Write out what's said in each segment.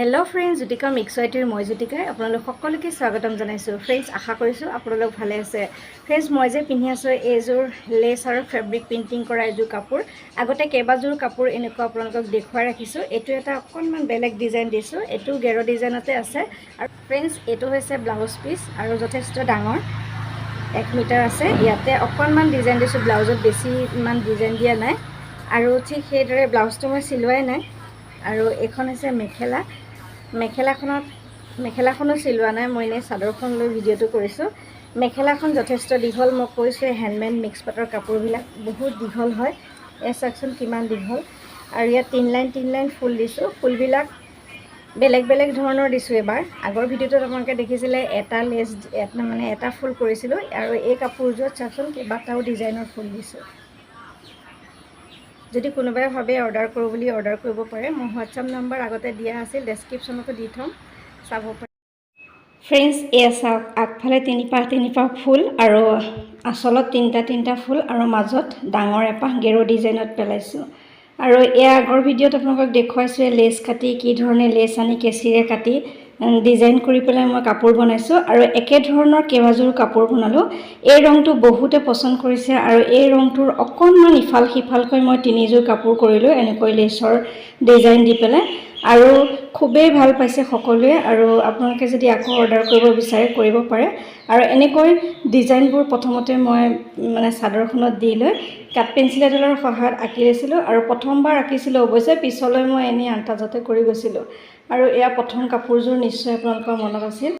Hello friends जुटिका मिक्सवाइटर मैं जुटिका आपलोक सकलोके स्वागतम जानाइছো friends आशा करिছো आपलोक भाले आछे फ्रेंड्स मैं जे पिन्हि आछो एजोर लेस और फैब्रिक पेंटिंग करा एजोर कापोर आगते केबाजोर कापोर एनेको आपलोक देखुवाई राखिছো एटु एटा अकनमान बेलेग डिजाइन दिसो एटु गेरो डिजाइनते आछे और फ्रेंड्स एटु होइसे ब्लाउज पिस और यथेष्ट डाঙर 1 मीटर आछे याते अकनमान डिजाइन दिसो ब्लाउजत बेसी मान डिजाइन दिया नाय और ठीक हेदरे ब्लाउजটো मैं सिलुवाई नाय और एखन होइसे मेखेला मेखेलाखनो सिलोৱা নাই মই এনে চাদৰখন লৈ ভিডিওটো কৰিছো মেখেলাখন যথেষ্ট দীঘল মই কৈছো হ্যান্ডমেড মিক্স পাটৰ কাপোৰবিলাক বহুত দীঘল হয় এই সেকশন কিমান দীঘল আৰু ইয়াত 3 লাইন ফুল দিছো ফুলবিলাক বেলেগ বেলেগ ধৰণৰ দিছো এবাৰ আগৰ ভিডিওটোত আপোনালোকে দেখিছিলে এটা লেস এটা ফুল কৰিছিলো আৰু এই কাপোৰযোৰত সেকশন কেইবাটাও ডিজাইনৰ ফুল দিছো যদি কোনোবাই ভাবে অৰ্ডাৰ কৰো বুলি অৰ্ডাৰ কৰিব পাৰে মোৰ হোৱাটসএপ নম্বৰ আগতে দিয়া আছিল ডেসক্ৰিপচনতো দি থম চাব পাৰে फ्रेंड्स ऐसा आगफाले तीन पाह फुल और आसलत तीनटा फुल और मजत डाঙर एपाह गेरो डिजाइनत पेलाइছো और या आगर भिडिओत आपलोक देखुवाइছো लेस काटी कि धरणे लेस आनी केसिरे काटी डिजाइन करि पेলাই মই কাপোৰ বনাইছো আৰু একে ধৰণৰ কেবাজোৰ কাপোৰ বনালো এই ৰংটো বহুতে পছন্দ কৰিছে আৰু এই ৰংটোৰ অকনমান ইফাল সিফালকৈ মই তিনিজোৰ কাপোৰ কৰিলো এনেকৈ লেছৰ ডিজাইন দি পেলাই আৰু খুবেই ভাল পাইছে সকলোৱে আৰু আপোনালোকে যদি আকৌ অৰ্ডাৰ কৰিব বিচাৰে কৰিব পাৰে আৰু এনেকৈ ডিজাইনবোৰ প্ৰথমতে মই মানে চাদৰখনত দি লৈ কাট পেন্সিল এডালৰ সহায়ত আঁকি লৈছিলো আৰু প্ৰথমবাৰ আঁকিছিলো অৱশ্যে পিছলৈ মই এনে আন্তাজতে কৰি গৈছিলো আৰু এয়া প্ৰথম কাপোৰযোৰ নিশ্চয় আপোনালোকৰ মনত আছিল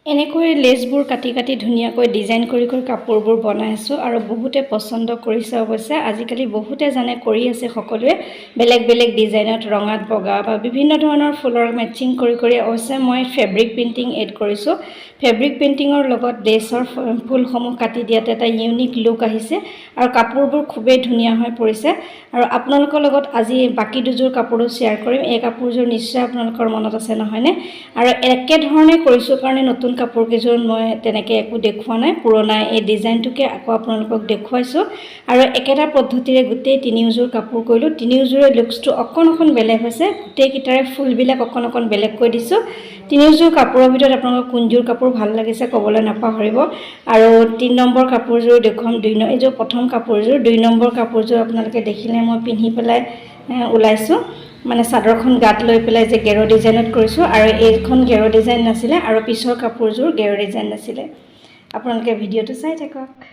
এনেকৈ লেসবোৰ কাটি কাটি ধুনিয়াকৈ ডিজাইন কৰি কাপোৰবোৰ বনাইছো আৰু বহুতে পছন্দ কৰিছে অৱশ্যে আজিকালি বহুতে জানে কৰি আছে সকলোৱে বেলেগ বেলেগ ডিজাইনত ৰঙাত বগা বা বিভিন্ন ধৰণৰ ফুলৰ ম্যাচিং কৰি অৱশ্যে মই ফেব্ৰিক পেইন্টিং এড কৰিছো ফেব্ৰিক পেইন্টিংৰ লগত লেসৰ ফুলসমূহ কাটি দিয়াতে এটা ইউনিক লুক আহিছে আৰু কাপোৰবোৰ খুবেই ধুনিয়া হৈ পৰিছে আৰু আপোনালোকৰ লগত আজি বাকি দুজোৰ কাপোৰো শেয়াৰ কৰিম এই কাপোৰযোৰ নিশ্চয় আপোনালোকৰ মনত আছে নহয়নে আৰু একে ধৰণে কৰিছো কাৰণে নতুন কাপোৰ কেইযোৰ মই তেনেকে একো দেখুৱা নাই পুৰণা এই ডিজাইনটোকে আকৌ আপোনালোকক দেখুৱাইছো আৰু একেটা পদ্ধতিৰে গুটেই তিনিওজোৰ কাপোৰ কৰিলো তিনিওজোৰে লুকসটো অকন বেলেগ হৈছে গুটেই কিটাৰে ফুলবিলাক অকন বেলেগ কৈ দিছো তিনিওজোৰ কাপোৰৰ ভিতৰত আপোনালোকৰ কোনজোৰ কাপোৰ ভাল লাগিছে কবলৈ নাপাহৰিব আৰু 3 নম্বৰ কাপোৰযোৰ দেখুৱাম এইযোৰ প্ৰথম কাপোৰযোৰ 2 নম্বৰ কাপোৰযোৰ আপোনালোকে দেখিলে মই পিন্ধি পেলাই ওলাইছো মানে চাদৰখন গাত লৈ পেলাই যে গেৰো ডিজাইনত কৰিছো আৰু এইখন গেৰো ডিজাইন নাছিলে আৰু পিছৰ কাপোৰযোৰ গেৰো ডিজাইন নাছিলে আপোনালোকে ভিডিওটো চাই থাকক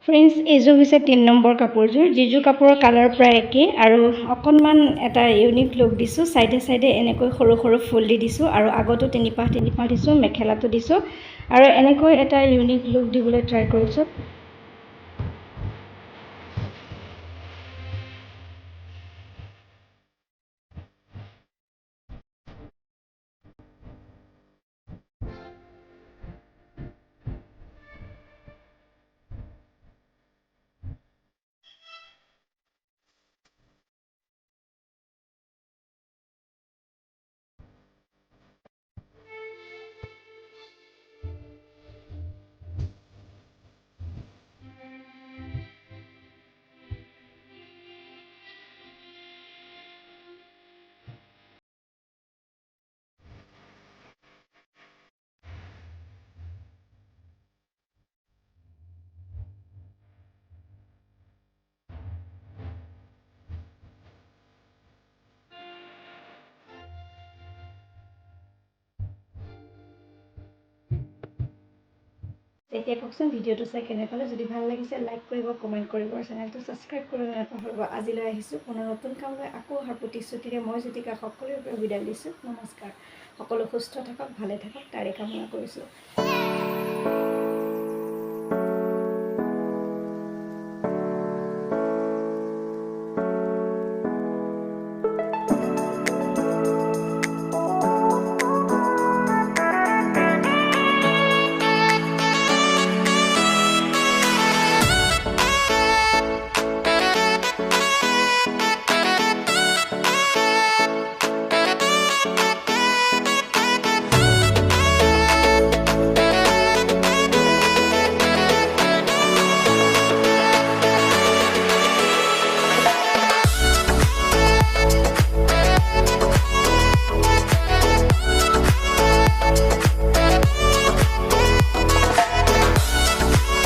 फ्रेंड्स एजो হৈছে 3 নম্বৰ কাপোৰযোৰ যিজো কাপোৰৰ কালাৰ প্ৰায় একে আৰু অকনমান এটা ইউনিক লুক দিছো সাইডে সাইডে এনেকৈ সৰু ফুল দি দিছো আৰু আগতো তিনি পাহ দিছো মেখেলাটো দিছো আৰু এনেকৈ এটা ইউনিক লুক দিবলৈ ট্ৰাই কৰিছো এতিয়া কওকচোন ভিডিঅ'টো চাই কেনে পালে। যদি ভাল লাগিছে লাইক কৰিব, কমেণ্ট কৰিব আৰু চেনেলটো ছাবস্ক্ৰাইব কৰিব নাপাহৰিব। আজিলৈ আহিছোঁ পুনৰ নতুন কাম লৈ, আকৌ অহাৰ প্ৰতিশ্ৰুতিৰে মই জ্যোতিকা সকলোৰে পৰা বিদায় দিছোঁ। নমস্কাৰ। সকলো সুস্থ থাকক, ভালে থাকক তাৰে কামনা কৰিছোঁ।